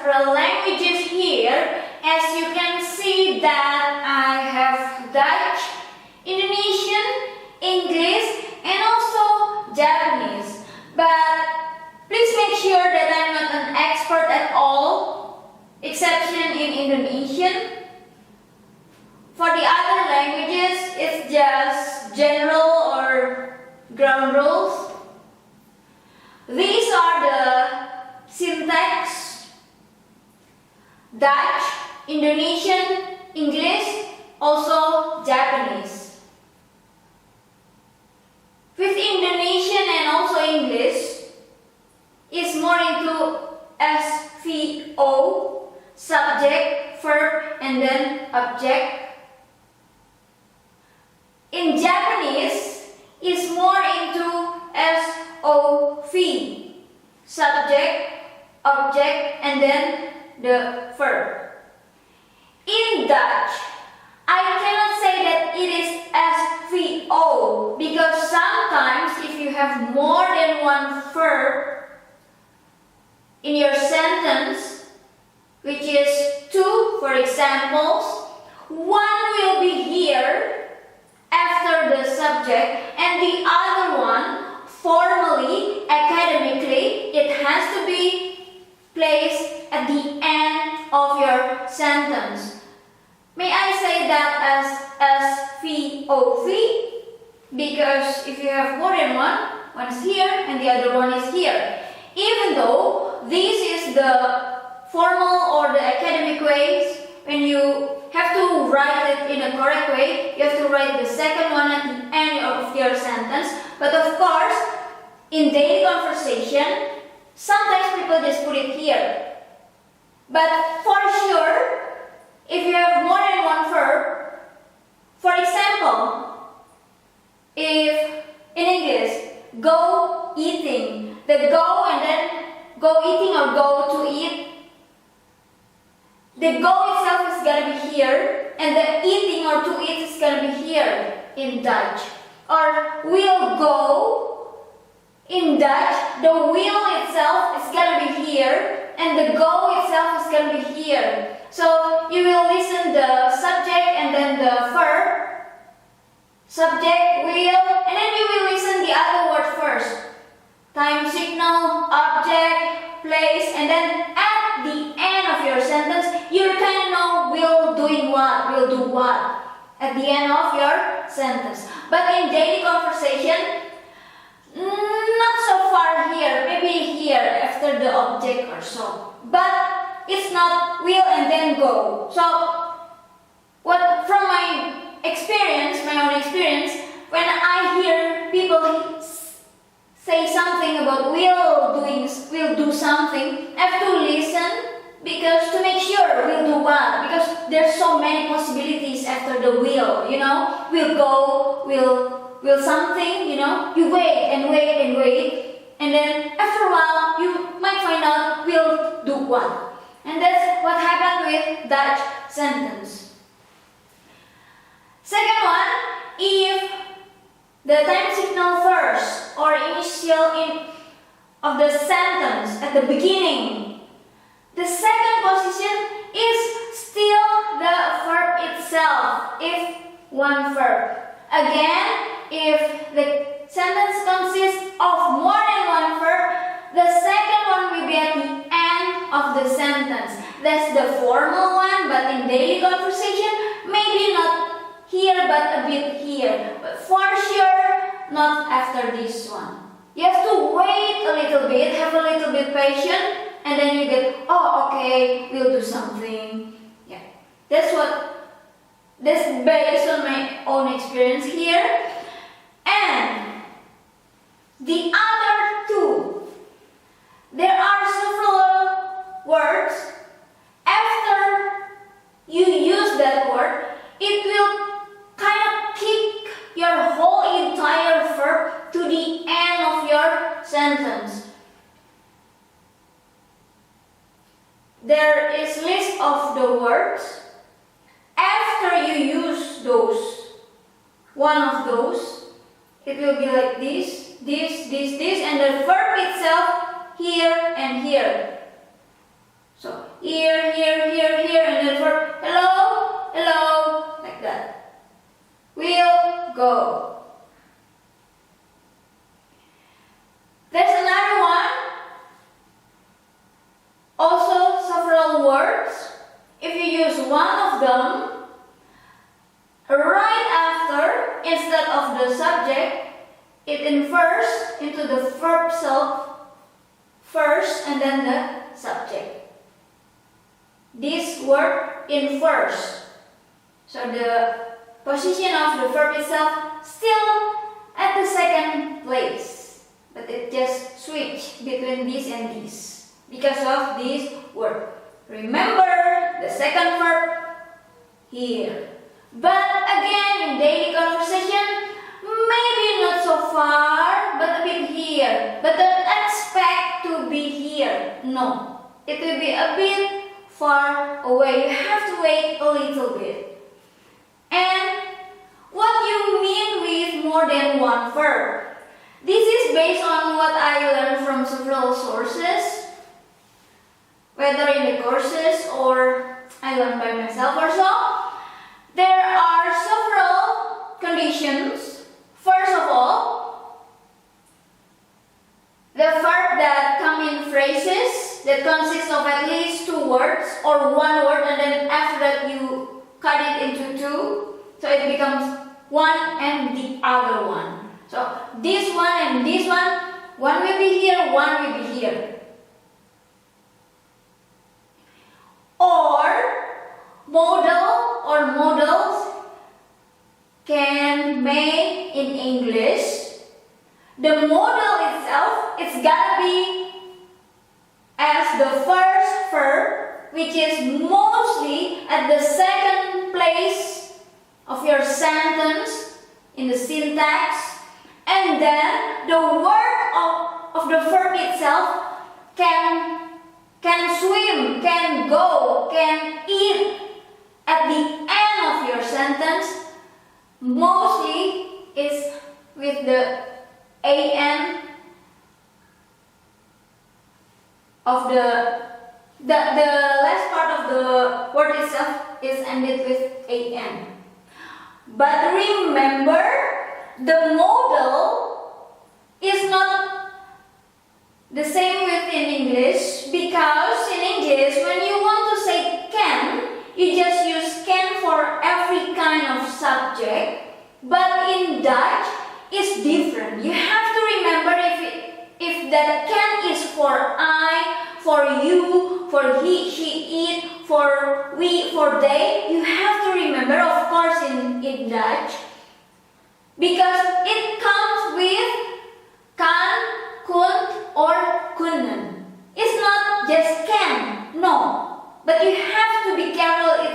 several languages here. As you can see that I have Dutch, Indonesian, English, and also Japanese. But please make sure that I'm not an expert at all, exception in Indonesian. For the other languages, it's just general or ground rules. These are the syntax: Dutch, Indonesian, English, also Japanese. With Indonesian and also English, is more into SVO, subject, verb, and then object. In Japanese, is more into SOV, subject, object, and then the verb. In Dutch, I cannot say that it is SVO because sometimes if you have more than one verb in your sentence, which is two, for examples, one will be here after the subject and the other one, formally, academically, it has to be placed at the end of your sentence. May I say that as SVOV? Because if you have more than one is here and the other one is here. Even though this is the formal or the academic ways, when you have to write it in a correct way, you have to write the second one at the end of your sentence. But of course, in daily conversation, sometimes people just put it here. But for sure, if you have more than one verb, for example, if in English, go eating, the go and then go eating or go to eat, the go itself is going to be here and the eating or to eat is going to be here in Dutch. Or will go, in Dutch, the will itself is going to be here and the go itself is going to be here. So you will listen the subject and then the verb, subject, will, and then you will listen the other word first. Time signal, object, place, and then at the end of your sentence, you kind of know will doing what, will do what at the end of your sentence. But in daily conversation, not so far here, maybe here after the object or so. But it's not will and then go. So, what from my experience, my own experience, when I hear people say something about will do something, I have to listen because to make sure will do what, because there's so many possibilities after the will, you know, will go, will something, you know, you wait and wait and wait, and then after a while you might find out will do what. And that's what happened with Dutch sentence. Second one, if the time signal first or initial of the sentence at the beginning, the second position is still the verb itself, if one verb. Again, if the sentence consists of more than one verb, the second one will be at the end of the sentence. That's the formal one, but in daily conversation, maybe not here but a bit here. But for sure, not after this one. You have to wait a little bit, have a little bit patience, and then you get, oh, okay, we'll do something. Yeah, that's based on my own experience here. And the other two, there are several words. After you use that word, it will kind of kick your whole entire verb to the end of your sentence. There is list of the words. After you use one of those, it will be like this, and the verb itself here and here. So here, here, here, here, and then verb hello, hello, like that. Will go. There's another one. Also several words. If you use one of them, right after, instead of the subject, it infers into the verb self first and then the subject. This word infers. So the position of the verb itself still at the second place. But it just switched between this and this because of this word. Remember the second verb here. But again, in daily conversation, maybe not so far, but a bit here. But don't expect to be here. No, it will be a bit far away. You have to wait a little bit. And what you mean with more than one verb? This is based on what I learned from several sources, whether in the courses or I learned by myself or so. There are several conditions. First of all, the verb that come in phrases that consist of at least two words or one word, and then after that you cut it into two, so it becomes one and the other one. So this one and this one will be here, one will be here. Or modal or modals can make in English. The modal itself, it's gotta be as the first verb, which is mostly at the second place of your sentence in the syntax, and then the word of the verb itself can swim, can go, can eat at the end of your sentence. Mostly is with the an of the last part of the word itself is ended with an. But remember, the modal is not the same with in English, because in English when you want to say can, you just use can for every kind of subject. But in Dutch, it's different. You have to remember if that can is for I, for you, for he, she, it, for we, for they. You have to remember, of course, in Dutch, because it comes with kan, kunt, or kunnen. It's not just can, no. But you have to be careful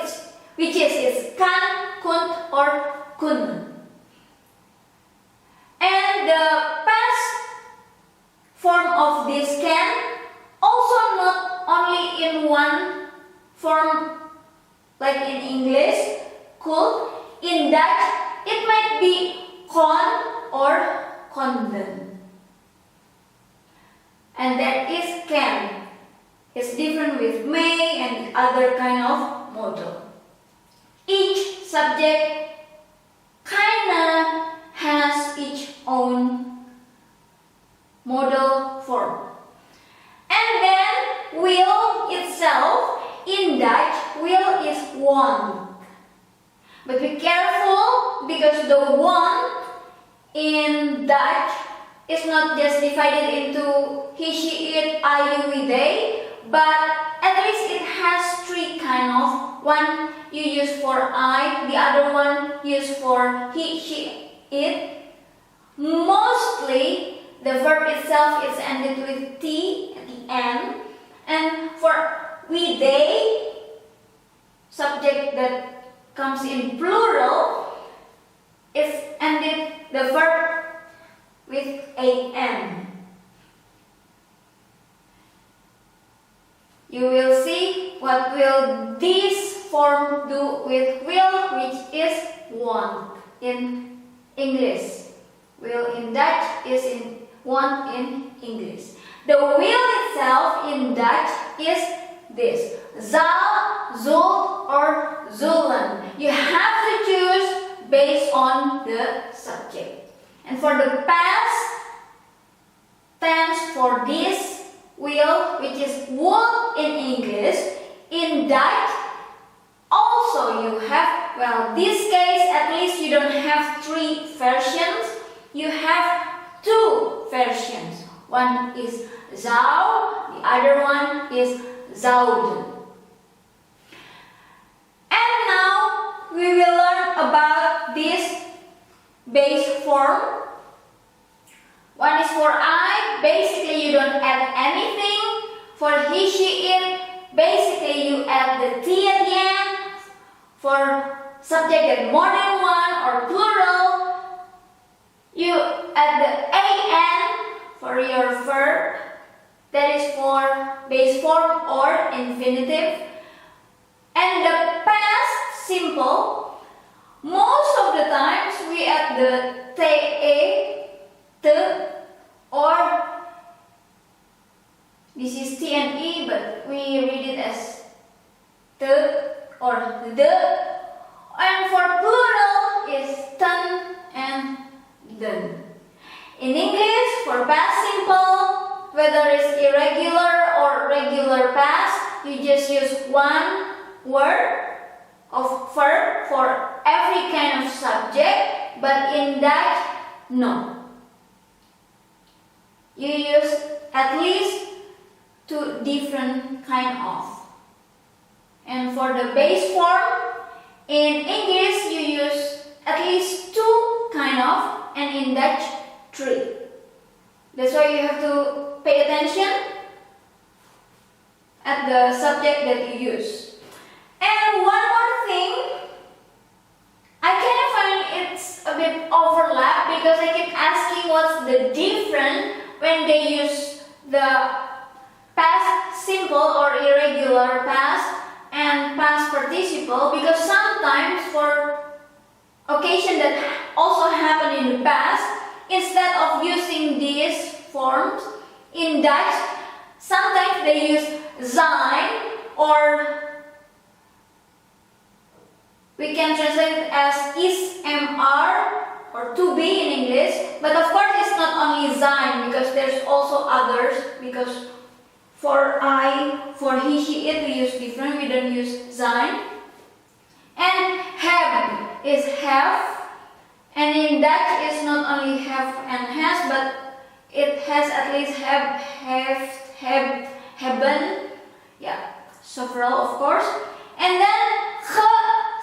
which is it's kan, kunt, or kunnen. And the past form of this can also not only in one form like in English, could. In Dutch, it might be kon or konden. And that is can. It's different with may and other kind of modal. Each subject kinda has its own modal form. And then will itself, in Dutch, will is want. But be careful, because the want in Dutch is not just divided into he, she, it, I, you, we, they, but at least it has three kind of. One you use for I, the other one used for he, she, it. Mostly the verb itself is ended with T at the end. And for we, they, subject that comes in plural, is ended the verb with an. You will see what will this form do with will, which is want in English. Will in Dutch is in want in English. The will itself in Dutch is this: zal, zult, or zullen. You have to choose based on the subject. And for the past tense for this will, which is would in English, in Dutch also you have, well, this case at least you don't have 3 versions, you have 2 versions. One is zou, the other one is zouden. And now we will learn about this base form. One is for I, basically you don't add anything. For he, she, it, basically you add the T at the end. For subject that more than one or plural, you add the AN for your verb. That is for base form or infinitive. And the past simple, most of the times we add the TE, T, or this is T and E, but we read it as T or the. And for plural is ten and den. In English, for past simple, whether it's irregular or regular past, you just use one word of verb for every kind of subject, but in Dutch, no. You use at least 2 different kind of. And for the base form, in English you use at least 2 kind of, and in Dutch 3. That's why you have to pay attention at the subject that you use. And one more thing, I kind of find it's a bit overlap because I keep asking what's the difference when they use the past simple or irregular past and past participle, because sometimes for occasion that also happened in the past, instead of using these forms in Dutch, sometimes they use zijn, or we can translate it as is, mr, or to be in English. But of course it's not only zijn, because there's also others, because for I, for he, she, it, we use different, we don't use zijn. And have is have, and in Dutch it's not only have and has, but it has at least have, hebben, yeah, several of course. And then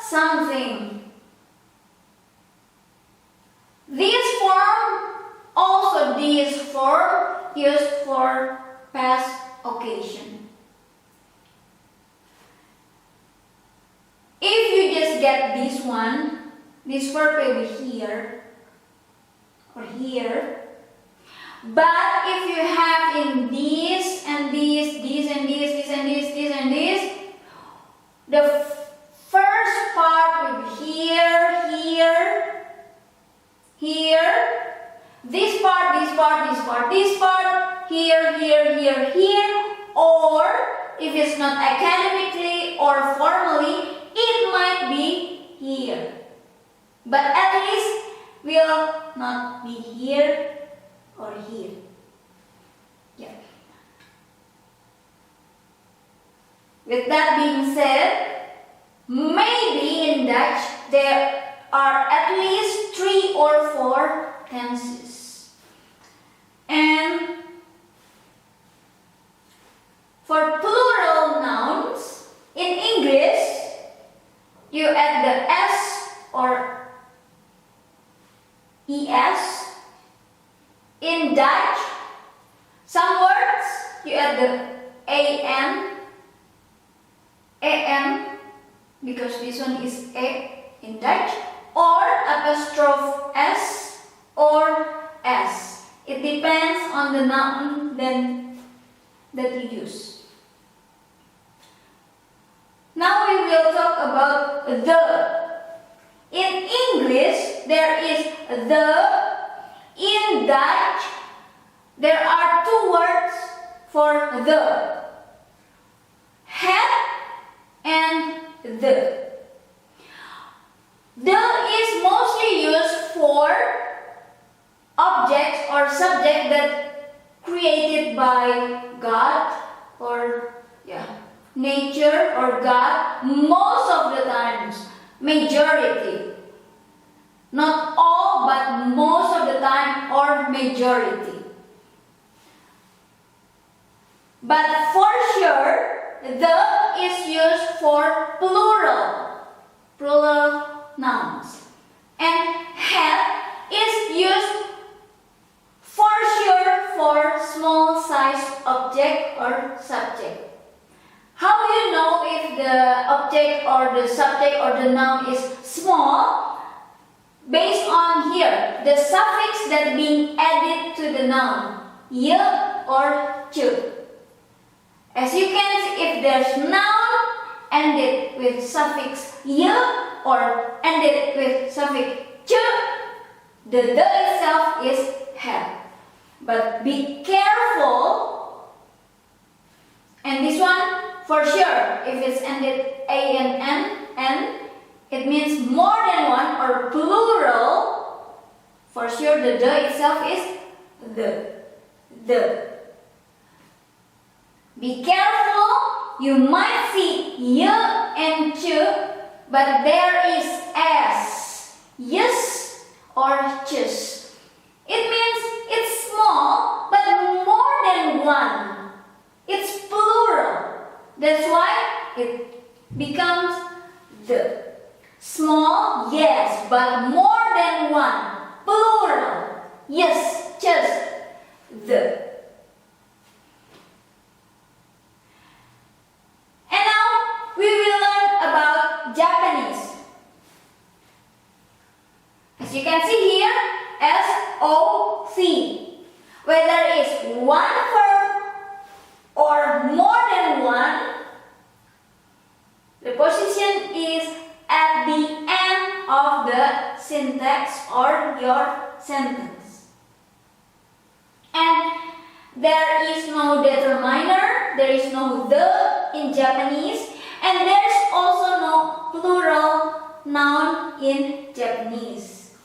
something. This form, also this form, used for past occasion. If you just get this one, this verb will be here or here. But if you have in this and this and this and this and this, the first part will be here, here, here. This part, this part, this part, this part, here, here, here, here. Or if it's not academically or formally, it might be here. But at least will not be here or here. Yeah. With that being said, maybe in Dutch there are at least 3 or 4 tenses. And for plural nouns, in English, you add the S or ES. In Dutch, some words, you add the AN, because this one is A in Dutch, or apostrophe S or S. It depends on the noun that you use. Now we will talk about the. In English, there is the. In Dutch, there are 2 words for the. the. The is mostly used for objects or subject that created by God or nature or God most of the times, majority. Not all, but most of the time or majority. But for sure, the is used for plural nouns. And had is used for sure for small sized object or subject. How do you know if the object or the subject or the noun is small? Based on here, the suffix that being added to the noun, y or ch. As you can see, if there's noun ended with suffix y or ended with suffix ch, the itself is had. But be careful, and this one for sure, if it's ended a and n, it means more than one or plural. For sure, the itself is the. Be careful, you might see y and ch, but there is s, yes or chus. It means it's small, but more than one. It's plural. That's why it becomes the. Small, yes, but more than one. Plural, yes, just the. And now we will learn about Japanese. As you can see here, SOV. Whether it's one verb or more than one, the position is at the end of the syntax or your sentence. And there is no determiner, there is no the in Japanese, and there's also no plural noun in Japanese.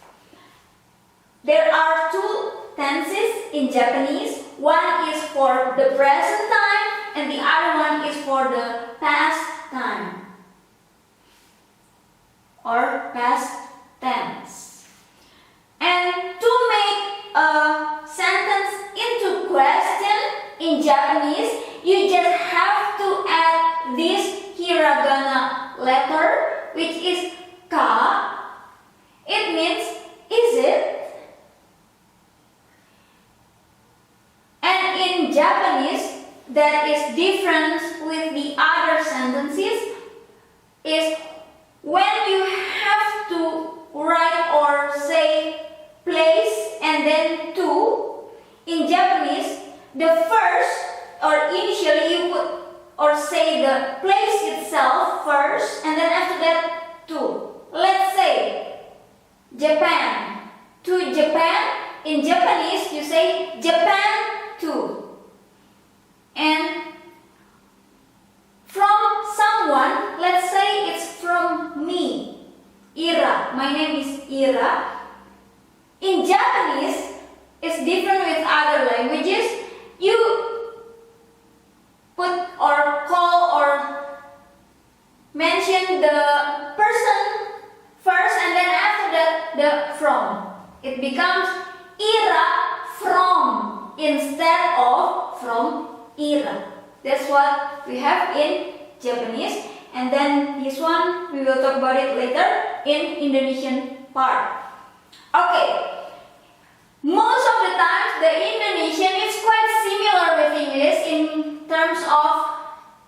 There are two tenses in Japanese. One is for the present time and the other one is for the past time or past tense. And to make a sentence into question in Japanese, you just have to add this hiragana letter, which is ka. It means is it? And in Japanese, that is different with the other sentences is when you have to write or say place and then to, in Japanese, the first or initially you put or say the place itself first and then after that to. Let's say Japan. To Japan. In Japanese you say Japan to. And from someone, let's say it's from me, Ira. My name is Ira. In Japanese, it's different with other languages. You put or call or mention the person first and then after that the from. It becomes Ira from instead of from Ira. That's what we have in Japanese, and then this one we will talk about it later in Indonesian part. Okay, most of the times the Indonesian is quite similar with English in terms of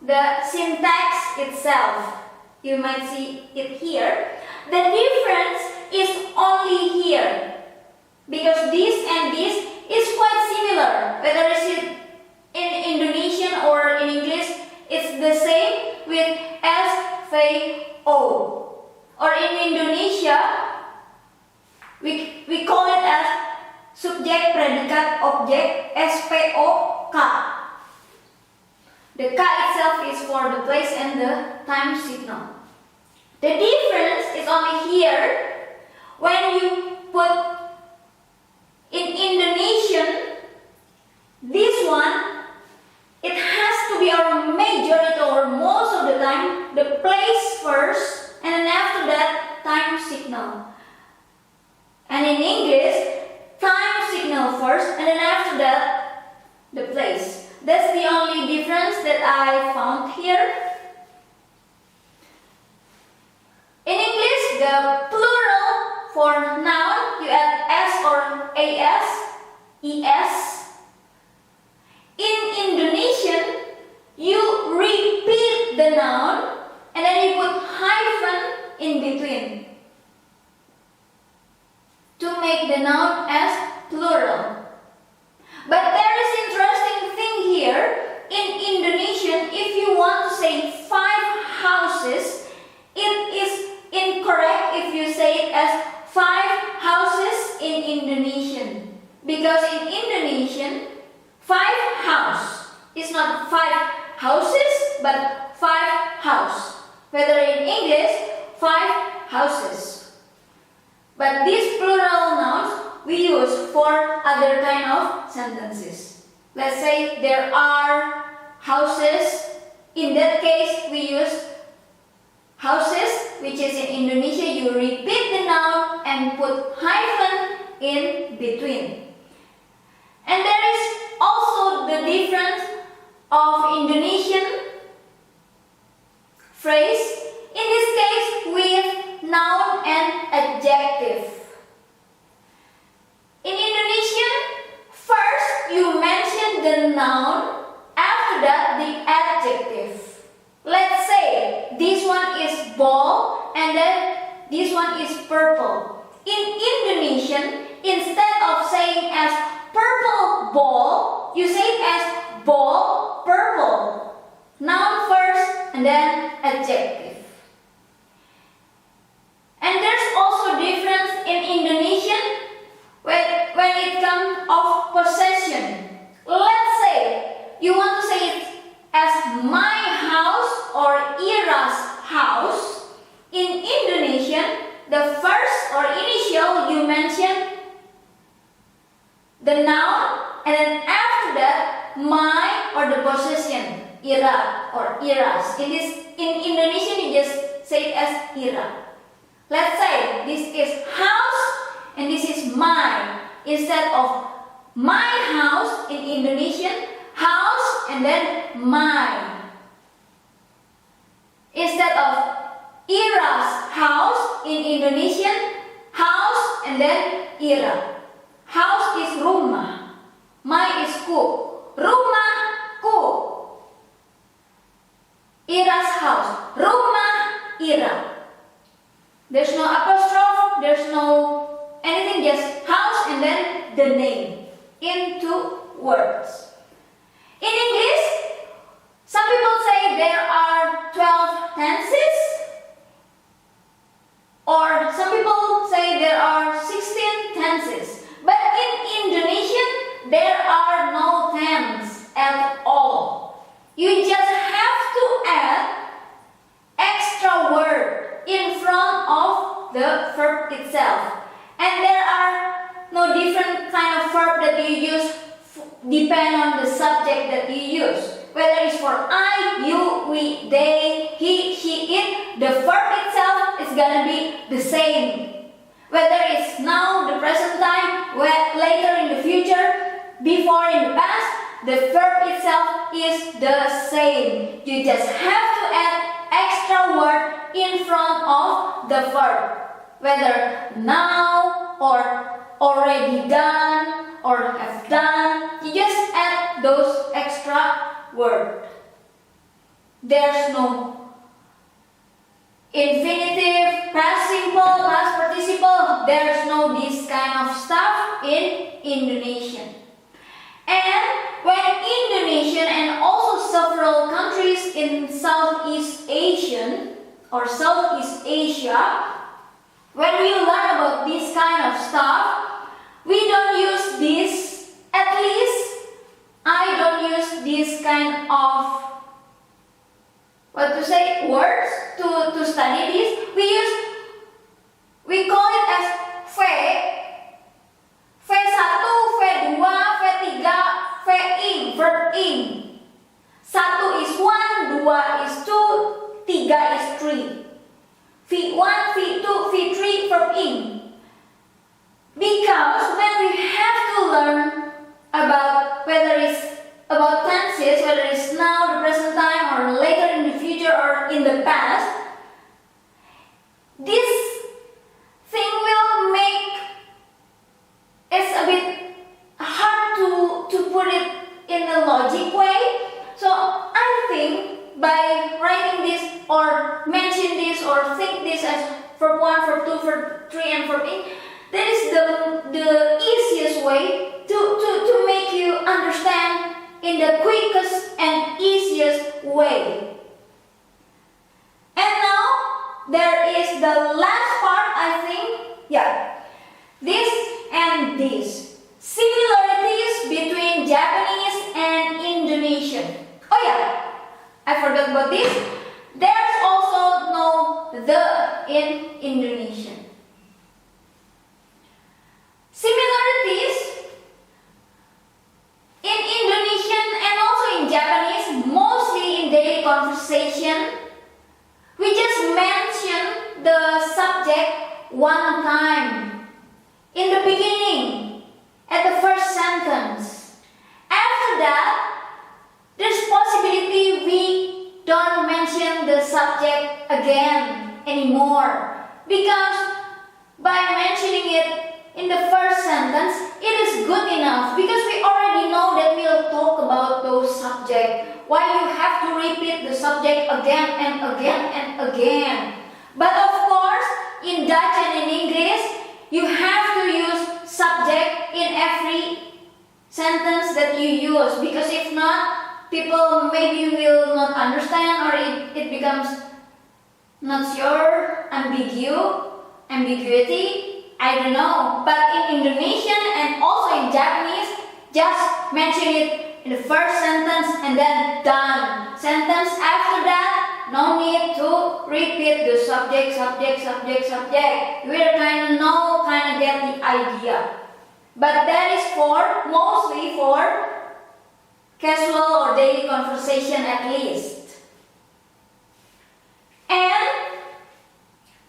the syntax itself. You might see it here. The difference is only here because this and this is quite similar. Whether it's in Indonesian or in English, it's the same with SVO. Or in Indonesia, we call it as subject, predicate, object, SPOK. The K itself is for the place and the time signal. The difference is only here when you put in Indonesian, this one, it has to be our majority or most of the time, the place first, and then after that, time signal. And in English, time signal first, and then after that, the place. That's the only difference that I found here. In English, the plural for noun, you add s or as, es. In Indonesian, you repeat the noun and then you put hyphen in between to make the noun as plural. But there is interesting thing here. In Indonesian, if you want to say 5 houses, it is incorrect if you say it as 5 houses in Indonesian. Because in Indonesian, 5 house is not 5 houses, but 5 house. Whether in English, 5 houses. But these plural nouns we use for other kind of sentences. Let's say there are houses. In that case, we use houses, which is in Indonesia, you repeat the noun and put hyphen in between. And there is also the difference of Indonesian phrase, in this case with noun and adjective. In Indonesian, first you mention the noun, after that the adjective. Let's say this one is ball and then this one is purple. In Indonesian, instead of saying as purple ball, you say it as ball purple. Noun first and then adjective. And there's also difference in Indonesian when it comes of possession. Let's say you want to say it as my house or Ira's house. In Indonesian, the first or initial you mention the noun, and then after that my or the possession, Ira or Ira's. In Indonesian you just say it as Ira. Let's say this is house and this is my. Instead of my house in Indonesian, house and then my. Instead of Ira's house in Indonesian, house and then Ira. House is rumah, my is ku, rumahku. Ira's house, rumah Ira. There's no apostrophe, there's no anything, just house and then the name in 2 words. In English, some people say there are 12 tenses, or some people say there are 16 tenses. But in Indonesian, there are no tense at all. You just have to add extra word in front of the verb itself. And there are no different kind of verb that you use depend on the subject that you use. Whether it's for I, you, we, they, he, she, it, the verb itself is gonna be the same. Whether it's now, the present time, later in the future, before in the past, the verb itself is the same. You just have to add extra word in front of the verb. Whether now or already done or have done, you just add those extra words. There's no infinitive, past simple, past participle. There's no this kind of stuff in Indonesian. And when Indonesian and also several countries in Southeast Asia, when we learn about this kind of stuff, we don't use this, at least I don't use this kind of, words to study this. 3. Feet 1, feet 2, feet 3, verb in. Because when we have to learn about whether it's about tenses, whether it's now, the present time, or later in the future, or in the past, this thing will make it a bit hard to put it in a logic way. So I think by writing this or mention this or think this as verb 1, verb 2, verb 3 and verb in, that is the easiest way to make you understand in the quickest and easiest way. And now there is the last part, I think. Yeah, this and this. Similarities between Japanese and Indonesian. Oh yeah, I forgot about this. There's also no the in Indonesian. Similarities in Indonesian and also in Japanese, mostly in daily conversation, we just mention the subject one time. In the beginning, at the first sentence. After that, there's possibility we don't mention the subject again anymore. Because by mentioning it in the first sentence, it is good enough. Because we already know that we'll talk about those subjects. Why you have to repeat the subject again and again and again. But of course, in Dutch and in English, you have to use subject in every sentence that you use, because if not, people maybe will not understand, or it becomes not sure, ambiguity, I don't know. But in Indonesian and also in Japanese, just mention it in the first sentence and then done. Sentence after that, no need to repeat the subject. You will kind of get the idea. But that is mostly for casual or daily conversation at least. And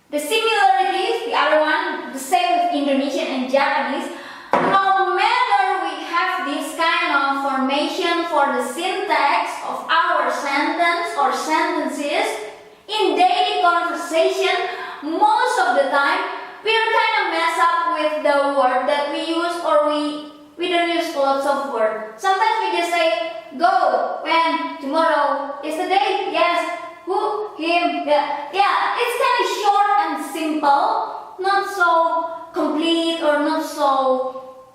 the similarities, the other one, the same with Indonesian and Japanese. No matter we have this kind of formation for the syntax of our sentence or sentences, in daily conversation, most of the time, we are kind of mess up with the word that we use, or we don't use lots of words. Sometimes we just say, go, when, tomorrow, yesterday, yes, who, him, yeah, it's kind of short and simple, not so complete or not so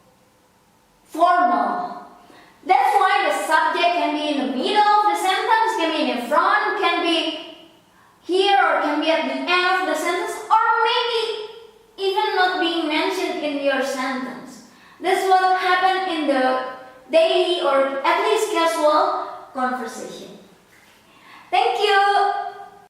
formal. That's why the subject can be in the middle of the sentence, can be in the front, can be here, or can be at the end of the sentence, or maybe even not being mentioned in your sentence. That's what happened in the daily or at least casual conversation.